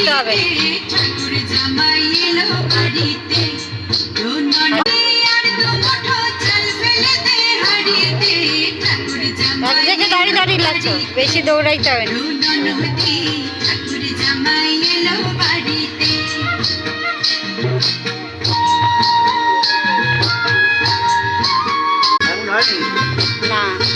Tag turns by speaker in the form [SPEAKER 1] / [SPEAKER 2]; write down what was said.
[SPEAKER 1] করতে হবে। এক জায়গায় দাঁড়িয়ে দাঁড়িয়ে লাগছো, বেশি দৌড়াইতে হবে না। না